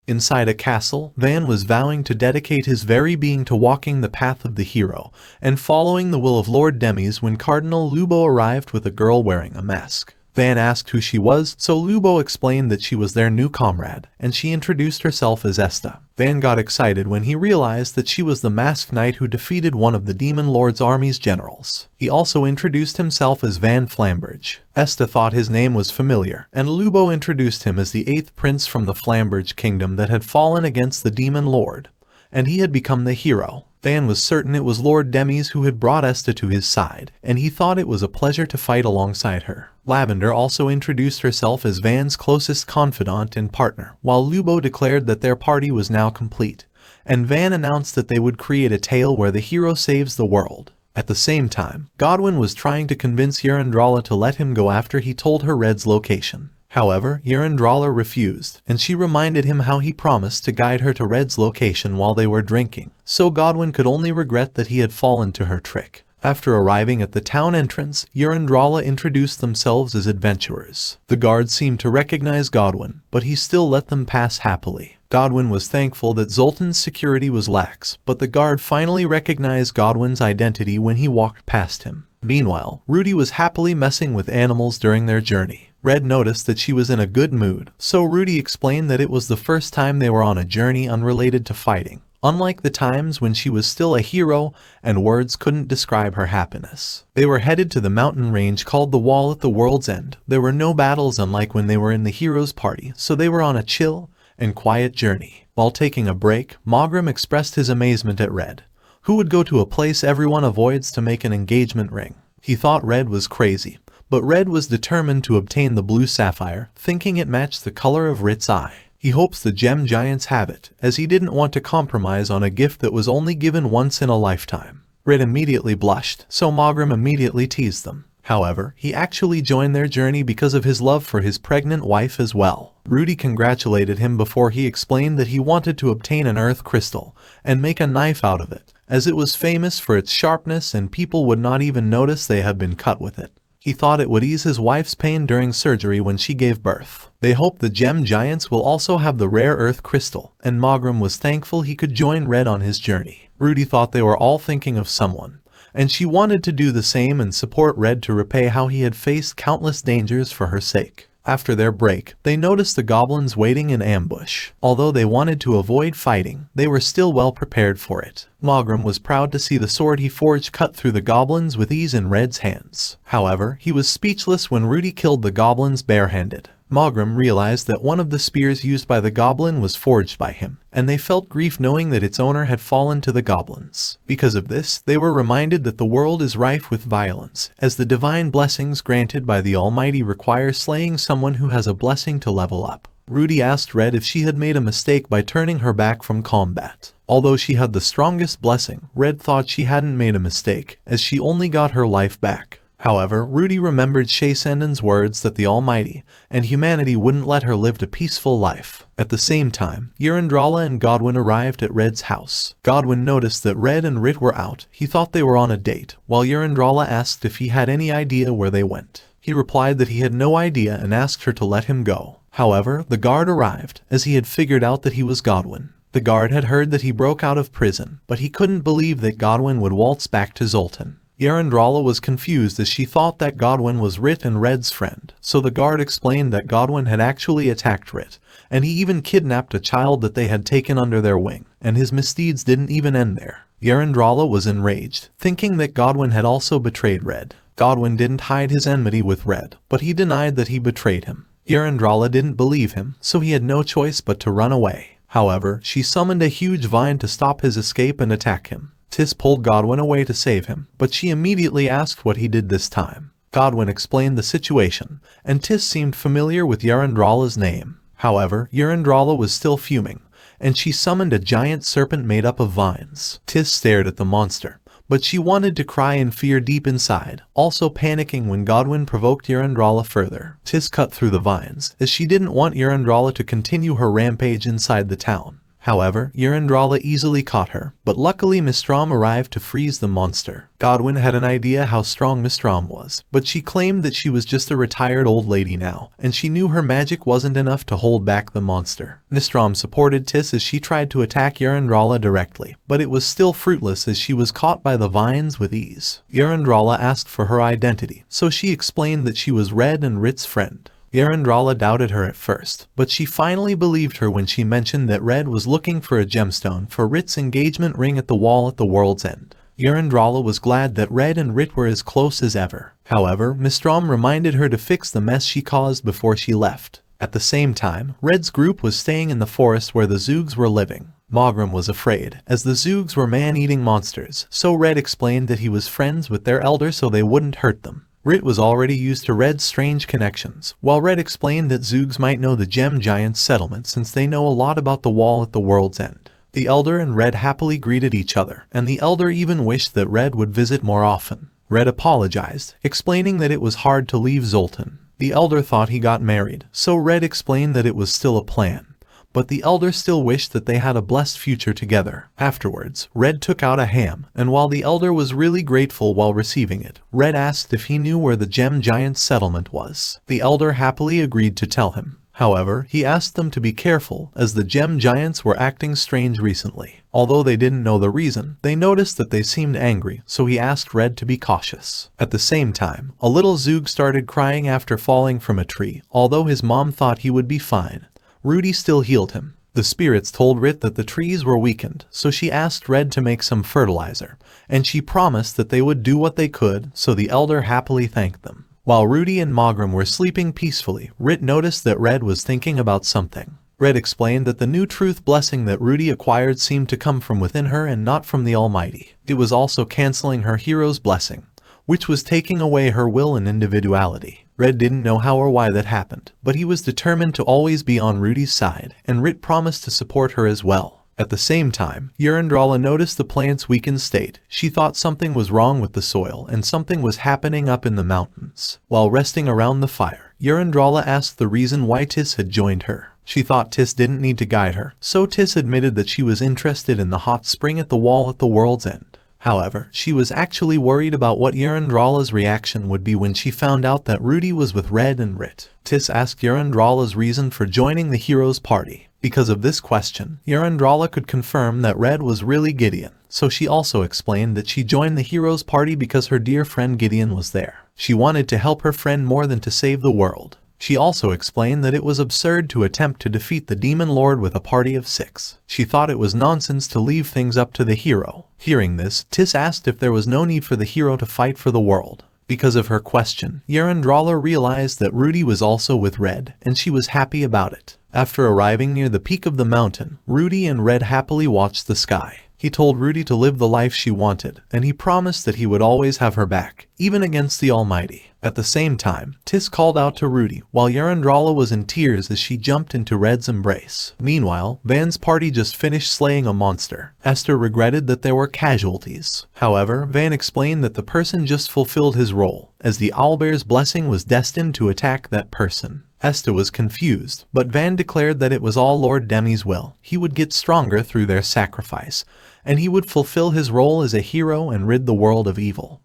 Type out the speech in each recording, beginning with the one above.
Inside a castle, Van was vowing to dedicate his very being to walking the path of the hero and following the will of Lord Demis when Cardinal Lubo arrived with a girl wearing a mask. Van asked who she was, so Lubo explained that she was their new comrade, and she introduced herself as Esta. Van got excited when he realized that she was the masked knight who defeated one of the Demon Lord's army's generals. He also introduced himself as Van Flamberge. Esta thought his name was familiar, and Lubo introduced him as the 8th prince from the Flamberge kingdom that had fallen against the Demon Lord, and he had become the hero. Van was certain it was Lord Demis who had brought Esta to his side, and he thought it was a pleasure to fight alongside her. Lavender also introduced herself as Van's closest confidant and partner, while Lubo declared that their party was now complete, and Van announced that they would create a tale where the hero saves the world. At the same time, Godwin was trying to convince Yrandrala to let him go after he told her Red's location. However, Yrandrala refused, and she reminded him how he promised to guide her to Red's location while they were drinking, so Godwin could only regret that he had fallen to her trick. After arriving at the town entrance, Yrandrala introduced themselves as adventurers. The guards seemed to recognize Godwin, but he still let them pass happily. Godwin was thankful that Zoltan's security was lax, but the guard finally recognized Godwin's identity when he walked past him. Meanwhile, Rudy was happily messing with animals during their journey. Red noticed that she was in a good mood, so Rudy explained that it was the first time they were on a journey unrelated to fighting, unlike the times when she was still a hero and words couldn't describe her happiness. They were headed to the mountain range called the Wall at the World's End. There were no battles unlike when they were in the hero's party, so they were on a chill and quiet journey. While taking a break, Mogram expressed his amazement at Red, who would go to a place everyone avoids to make an engagement ring. He thought Red was crazy, but Red was determined to obtain the blue sapphire, thinking it matched the color of Rit's eye. He hopes the gem giants have it, as he didn't want to compromise on a gift that was only given once in a lifetime. Red immediately blushed, so Mogram immediately teased them. However, he actually joined their journey because of his love for his pregnant wife as well. Rudy congratulated him before he explained that he wanted to obtain an earth crystal and make a knife out of it, as it was famous for its sharpness and people would not even notice they had been cut with it. He thought it would ease his wife's pain during surgery when she gave birth. They hoped the gem giants will also have the rare earth crystal, and Mogram was thankful he could join Red on his journey. Rudy thought they were all thinking of someone, and she wanted to do the same and support Red to repay how he had faced countless dangers for her sake. After their break, they noticed the goblins waiting in ambush. Although they wanted to avoid fighting, they were still well prepared for it. Mogram was proud to see the sword he forged cut through the goblins with ease in Red's hands. However, he was speechless when Rudy killed the goblins barehanded. Mogram realized that one of the spears used by the goblin was forged by him, and they felt grief knowing that its owner had fallen to the goblins. Because of this, they were reminded that the world is rife with violence, as the divine blessings granted by the Almighty require slaying someone who has a blessing to level up. Rudy asked Red if she had made a mistake by turning her back from combat. Although she had the strongest blessing, Red thought she hadn't made a mistake, as she only got her life back. However, Rudy remembered Shaysandan's words that the Almighty and humanity wouldn't let her live a peaceful life. At the same time, Yrandrala and Godwin arrived at Red's house. Godwin noticed that Red and Rit were out. He thought they were on a date, while Yrandrala asked if he had any idea where they went. He replied that he had no idea and asked her to let him go. However, the guard arrived, as he had figured out that he was Godwin. The guard had heard that he broke out of prison, but he couldn't believe that Godwin would waltz back to Zoltan. Yrandrala was confused as she thought that Godwin was Rit and Red's friend, so the guard explained that Godwin had actually attacked Rit, and he even kidnapped a child that they had taken under their wing, and his misdeeds didn't even end there. Yrandrala was enraged, thinking that Godwin had also betrayed Red. Godwin didn't hide his enmity with Red, but he denied that he betrayed him. Yrandrala didn't believe him, so he had no choice but to run away. However, she summoned a huge vine to stop his escape and attack him. Tis pulled Godwin away to save him, but she immediately asked what he did this time. Godwin explained the situation, and Tis seemed familiar with Yrandrala's name. However, Yrandrala was still fuming, and she summoned a giant serpent made up of vines. Tis stared at the monster, but she wanted to cry in fear deep inside, also panicking when Godwin provoked Yrandrala further. Tis cut through the vines, as she didn't want Yrandrala to continue her rampage inside the town. However, Yrandrala easily caught her, but luckily Mistram arrived to freeze the monster. Godwin had an idea how strong Mistram was, but she claimed that she was just a retired old lady now, and she knew her magic wasn't enough to hold back the monster. Mistram supported Tis as she tried to attack Yrandrala directly, but it was still fruitless as she was caught by the vines with ease. Yrandrala asked for her identity, so she explained that she was Red and Rit's friend. Yrandrala doubted her at first, but she finally believed her when she mentioned that Red was looking for a gemstone for Rit's engagement ring at the wall at the world's end. Yrandrala was glad that Red and Rit were as close as ever. However, Mistram reminded her to fix the mess she caused before she left. At the same time, Red's group was staying in the forest where the Zoogs were living. Mogram was afraid, as the Zoogs were man-eating monsters, so Red explained that he was friends with their elder so they wouldn't hurt them. Rit was already used to Red's strange connections, while Red explained that Zoogs might know the Gem Giant's settlement since they know a lot about the wall at the world's end. The Elder and Red happily greeted each other, and the Elder even wished that Red would visit more often. Red apologized, explaining that it was hard to leave Zoltan. The Elder thought he got married, so Red explained that it was still a plan. But the Elder still wished that they had a blessed future together. Afterwards, Red took out a ham, and while the Elder was really grateful while receiving it, Red asked if he knew where the Gem Giant's settlement was. The Elder happily agreed to tell him. However, he asked them to be careful, as the Gem Giants were acting strange recently. Although they didn't know the reason, they noticed that they seemed angry, so he asked Red to be cautious. At the same time, a little Zoog started crying after falling from a tree, although his mom thought he would be fine. Rudy still healed him. The spirits told Rit that the trees were weakened, so she asked Red to make some fertilizer, and she promised that they would do what they could, so the Elder happily thanked them. While Rudy and Mogram were sleeping peacefully, Rit noticed that Red was thinking about something. Red explained that the new truth blessing that Rudy acquired seemed to come from within her and not from the Almighty. It was also canceling her hero's blessing, which was taking away her will and individuality. Red didn't know how or why that happened, but he was determined to always be on Rudy's side, and Rit promised to support her as well. At the same time, Yrandrala noticed the plant's weakened state. She thought something was wrong with the soil and something was happening up in the mountains. While resting around the fire, Yrandrala asked the reason why Tis had joined her. She thought Tis didn't need to guide her, so Tis admitted that she was interested in the hot spring at the wall at the world's end. However, she was actually worried about what Yrandrala's reaction would be when she found out that Rudy was with Red and Rit. Tis asked Yrandrala's reason for joining the hero's party. Because of this question, Yrandrala could confirm that Red was really Gideon, so she also explained that she joined the hero's party because her dear friend Gideon was there. She wanted to help her friend more than to save the world. She also explained that it was absurd to attempt to defeat the Demon Lord with a party of 6. She thought it was nonsense to leave things up to the hero. Hearing this, Tis asked if there was no need for the hero to fight for the world. Because of her question, Yrandrala realized that Rudy was also with Red, and she was happy about it. After arriving near the peak of the mountain, Rudy and Red happily watched the sky. He told Rudy to live the life she wanted, and he promised that he would always have her back, even against the Almighty. At the same time, Tis called out to Rudy, while Yrandrala was in tears as she jumped into Red's embrace. Meanwhile, Van's party just finished slaying a monster. Esther regretted that there were casualties. However, Van explained that the person just fulfilled his role, as the owlbear's blessing was destined to attack that person. Esther was confused, but Van declared that it was all Lord Demi's will. He would get stronger through their sacrifice, and he would fulfill his role as a hero and rid the world of evil.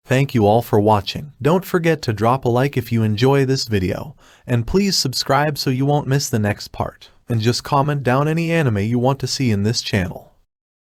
Thank you all for watching. Don't forget to drop a like if you enjoy this video, and please subscribe so you won't miss the next part. And just comment down any anime you want to see in this channel.